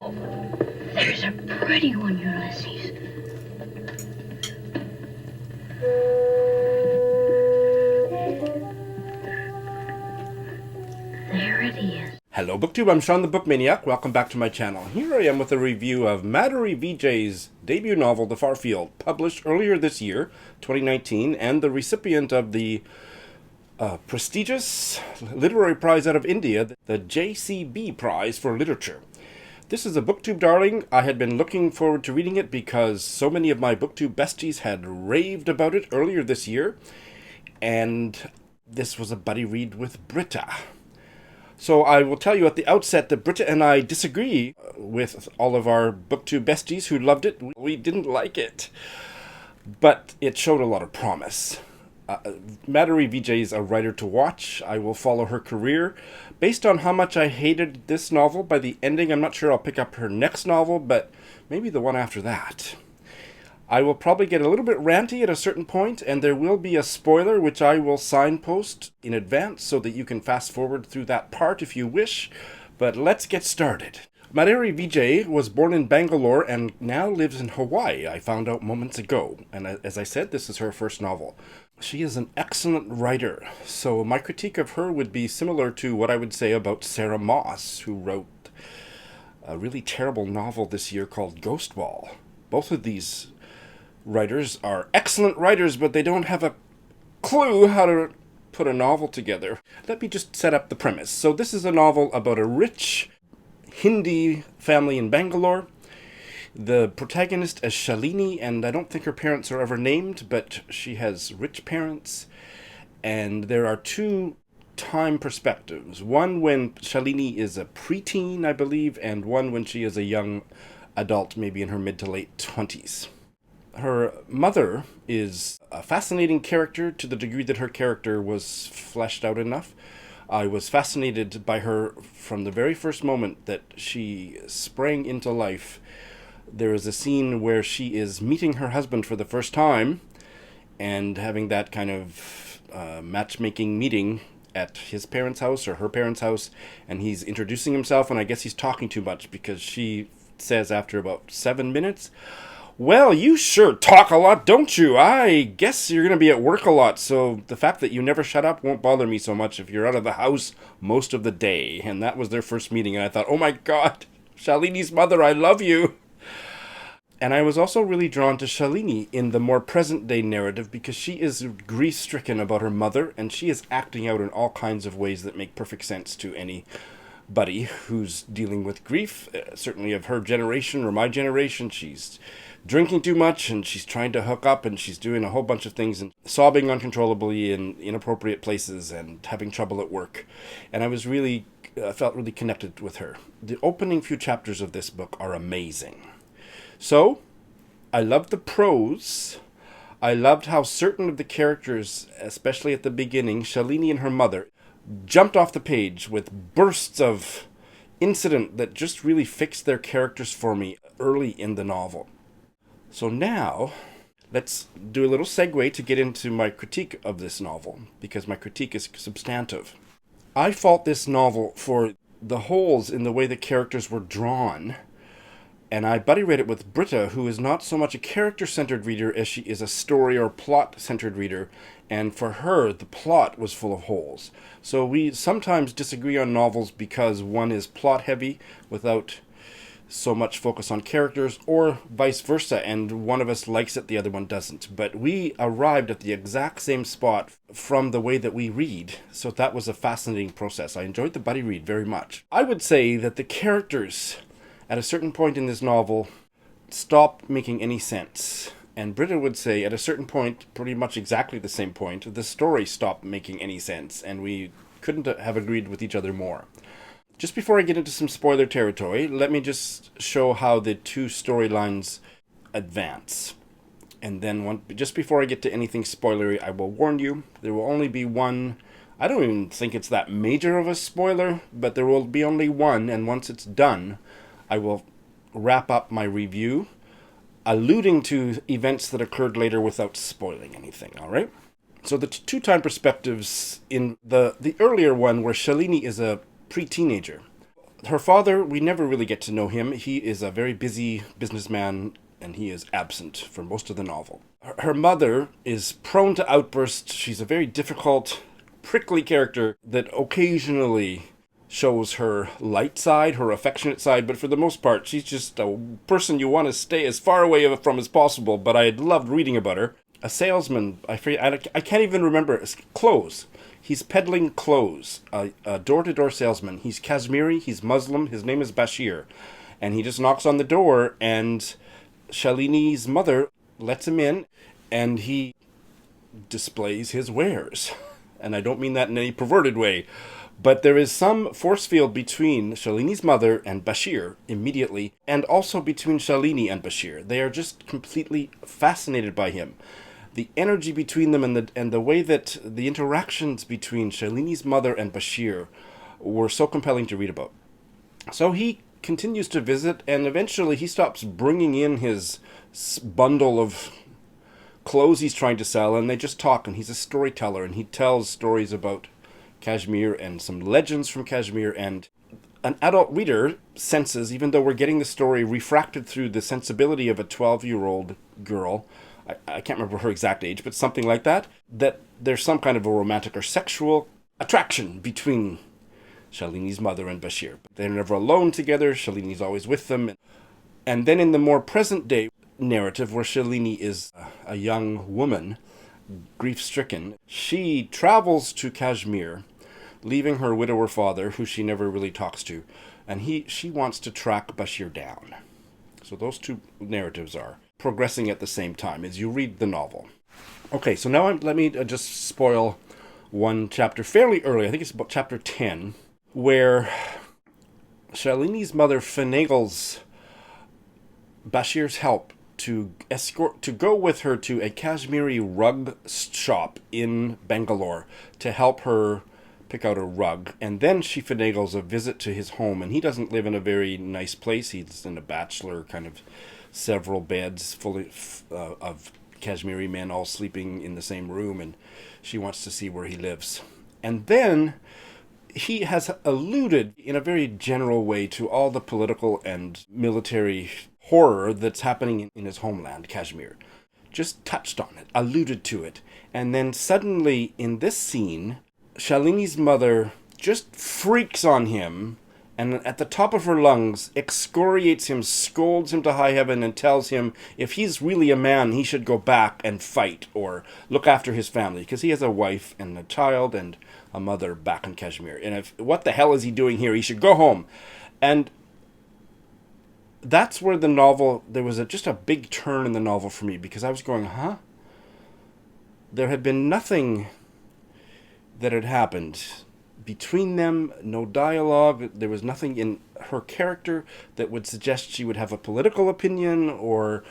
There's a pretty one, Ulysses. There it is. Hello BookTube, I'm Shawn the Book Maniac. Welcome back to my channel. Here I am with a review of Madhuri Vijay's debut novel, The Far Field, published earlier this year, 2019, and the recipient of the prestigious literary prize out of India, the JCB Prize for Literature. This is a BookTube darling. I had been looking forward to reading it because so many of my BookTube besties had raved about it earlier this year, and this was a buddy read with Britta. So I will tell you at the outset that Britta and I disagree with all of our BookTube besties who loved it. We didn't like it, but it showed a lot of promise. Madhuri Vijay is a writer to watch. I will follow her career. Based on how much I hated this novel, by the ending I'm not sure I'll pick up her next novel, but maybe the one after that. I will probably get a little bit ranty at a certain point, and there will be a spoiler which I will signpost in advance so that you can fast forward through that part if you wish. But let's get started. Madhuri Vijay was born in Bangalore and now lives in Hawaii, I found out moments ago. And as I said, this is her first novel. She is an excellent writer, so my critique of her would be similar to what I would say about Sarah Moss, who wrote a really terrible novel this year called Ghost Ball. Both of these writers are excellent writers, but they don't have a clue how to put a novel together. Let me just set up the premise. So this is a novel about a rich Hindi family in Bangalore. The protagonist is Shalini, and I don't think her parents are ever named, but she has rich parents. And there are two time perspectives. One when Shalini is a preteen, I believe, and one when she is a young adult, maybe in her mid to late 20s. Her mother is a fascinating character to the degree that her character was fleshed out enough. I was fascinated by her from the very first moment that she sprang into life. There is a scene where she is meeting her husband for the first time and having that kind of matchmaking meeting at his parents' house or her parents' house, and he's introducing himself, and I guess he's talking too much because she says after about 7 minutes, "Well, you sure talk a lot, don't you? I guess you're going to be at work a lot, so the fact that you never shut up won't bother me so much if you're out of the house most of the day." And that was their first meeting, and I thought, oh my God, Shalini's mother, I love you. And I was also really drawn to Shalini in the more present-day narrative because she is grief-stricken about her mother, and she is acting out in all kinds of ways that make perfect sense to anybody who's dealing with grief. Certainly of her generation or my generation, she's drinking too much, and she's trying to hook up, and she's doing a whole bunch of things, and sobbing uncontrollably in inappropriate places, and having trouble at work. And I was really, felt really connected with her. The opening few chapters of this book are amazing. So, I loved the prose. I loved how certain of the characters, especially at the beginning, Shalini and her mother, jumped off the page with bursts of incident that just really fixed their characters for me early in the novel. So now, let's do a little segue to get into my critique of this novel, because my critique is substantive. I fault this novel for the holes in the way the characters were drawn, and I buddy read it with Britta, who is not so much a character-centered reader as she is a story or plot-centered reader, and for her, the plot was full of holes. So we sometimes disagree on novels because one is plot-heavy without so much focus on characters, or vice versa, and one of us likes it, the other one doesn't. But we arrived at the exact same spot from the way that we read, so that was a fascinating process. I enjoyed the buddy read very much. I would say that the characters at a certain point in this novel stop making any sense. And Britta would say at a certain point, pretty much exactly the same point, the story stopped making any sense, and we couldn't have agreed with each other more. Just before I get into some spoiler territory, let me just show how the two storylines advance. And then just before I get to anything spoilery, I will warn you, there will only be one. I don't even think it's that major of a spoiler, but there will be only one, and once it's done, I will wrap up my review, alluding to events that occurred later without spoiling anything, all right? So the two time perspectives in the earlier one, where Shalini is a pre-teenager, Her father, we never really get to know him. He is a very busy businessman, and he is absent for most of the novel. Her mother is prone to outbursts. She's a very difficult, prickly character that occasionally shows her light side, her affectionate side, but for the most part, she's just a person you want to stay as far away from as possible, but I loved reading about her. A salesman, I can't even remember, clothes. He's peddling clothes, a door-to-door salesman. He's Kashmiri, he's Muslim, his name is Basheer. And he just knocks on the door, and Shalini's mother lets him in, and he displays his wares. And I don't mean that in any perverted way, but there is some force field between Shalini's mother and Basheer immediately, and also between Shalini and Basheer. They are just completely fascinated by him. The energy between them and the way that the interactions between Shalini's mother and Basheer were so compelling to read about. So he continues to visit, and eventually he stops bringing in his bundle of clothes he's trying to sell, and they just talk, and he's a storyteller, and he tells stories about Kashmir and some legends from Kashmir, and an adult reader senses, even though we're getting the story refracted through the sensibility of a 12-year-old girl, I can't remember her exact age, but something like that, that there's some kind of a romantic or sexual attraction between Shalini's mother and Basheer. They're never alone together, Shalini's always with them. And then in the more present day narrative, where Shalini is a young woman, grief-stricken, she travels to Kashmir, leaving her widower father, who she never really talks to, and she wants to track Basheer down. So those two narratives are progressing at the same time as you read the novel. Okay, so now let me just spoil one chapter fairly early. I think it's about chapter 10, where Shalini's mother finagles Basheer's help to go with her to a Kashmiri rug shop in Bangalore to help her pick out a rug, and then she finagles a visit to his home, and he doesn't live in a very nice place. He's in a bachelor, kind of several beds full of Kashmiri men all sleeping in the same room, and she wants to see where he lives. And then he has alluded in a very general way to all the political and military horror that's happening in his homeland, Kashmir. Just touched on it, alluded to it. And then suddenly, in this scene, Shalini's mother just freaks on him and at the top of her lungs excoriates him, scolds him to high heaven, and tells him if he's really a man, he should go back and fight or look after his family, because he has a wife and a child and a mother back in Kashmir. And what the hell is he doing here? He should go home. And that's where the novel, there was just a big turn in the novel for me, because I was going, huh? There had been nothing that had happened between them, no dialogue. There was nothing in her character that would suggest she would have a political opinion, or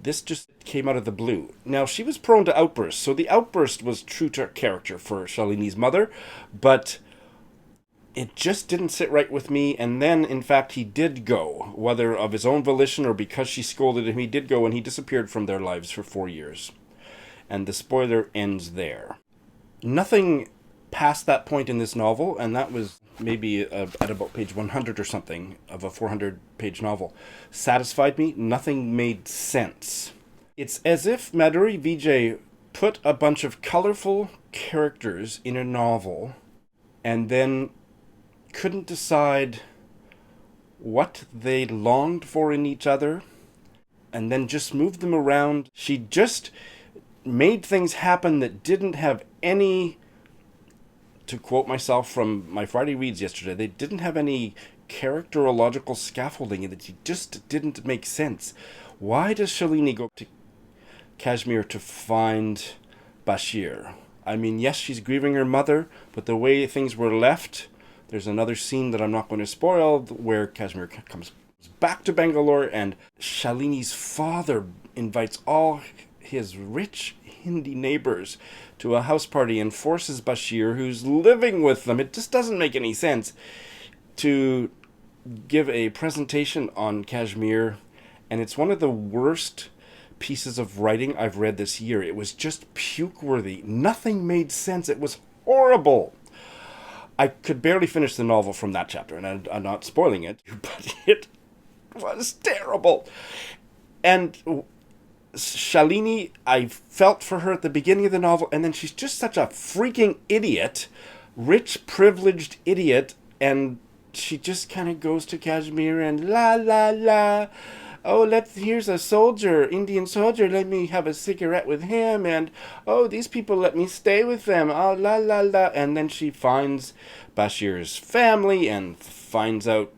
this just came out of the blue. Now, she was prone to outbursts, so the outburst was true to character for Shalini's mother, but it just didn't sit right with me. And then, in fact, he did go, whether of his own volition or because she scolded him, he did go, and he disappeared from their lives for 4 years. And the spoiler ends there. Nothing past that point in this novel, and that was maybe at about page 100 or something of a 400-page novel, satisfied me. Nothing made sense. It's as if Madhuri Vijay put a bunch of colorful characters in a novel and then couldn't decide what they longed for in each other, and then just moved them around. She just made things happen that didn't have any, to quote myself from my Friday reads yesterday, they didn't have any characterological scaffolding, and it just didn't make sense. Why does Shalini go to Kashmir to find Basheer? I mean, yes, she's grieving her mother, but the way things were left, there's another scene that I'm not going to spoil where Kashmir comes back to Bangalore, and Shalini's father invites all his rich Hindi neighbors to a house party and forces Basheer, who's living with them, it just doesn't make any sense, to give a presentation on Kashmir. And it's one of the worst pieces of writing I've read this year. It was just puke-worthy. Nothing made sense. It was horrible. I could barely finish the novel from that chapter, and I'm not spoiling it, but it was terrible. And Shalini, I felt for her at the beginning of the novel, and then she's just such a freaking idiot, rich, privileged idiot, and she just kind of goes to Kashmir and la la la. Oh, here's a soldier, Indian soldier, let me have a cigarette with him, and oh, these people let me stay with them, oh, la la la. And then she finds Basheer's family and finds out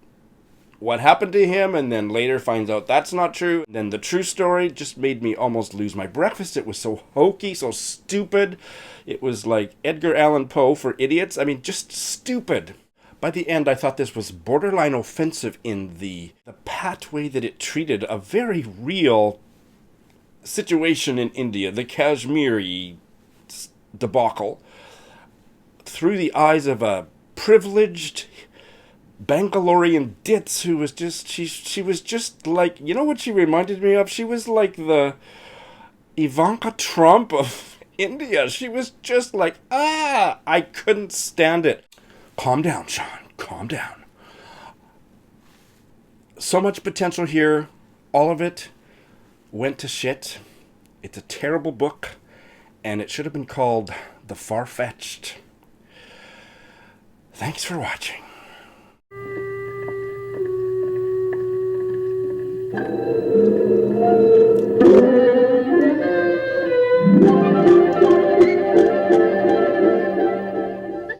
what happened to him, and then later finds out that's not true. Then the true story just made me almost lose my breakfast. It was so hokey, so stupid. It was like Edgar Allan Poe for idiots. I mean, just stupid. By the end, I thought this was borderline offensive in the pat way that it treated a very real situation in India, the Kashmiri debacle, through the eyes of a privileged Bangalorean ditz who was just, she was just like, you know what she reminded me of? She was like the Ivanka Trump of India. She was just like, I couldn't stand it. Calm down, Shawn. Calm down. So much potential here. All of it went to shit. It's a terrible book, and it should have been called The Far-Fetched. Thanks for watching.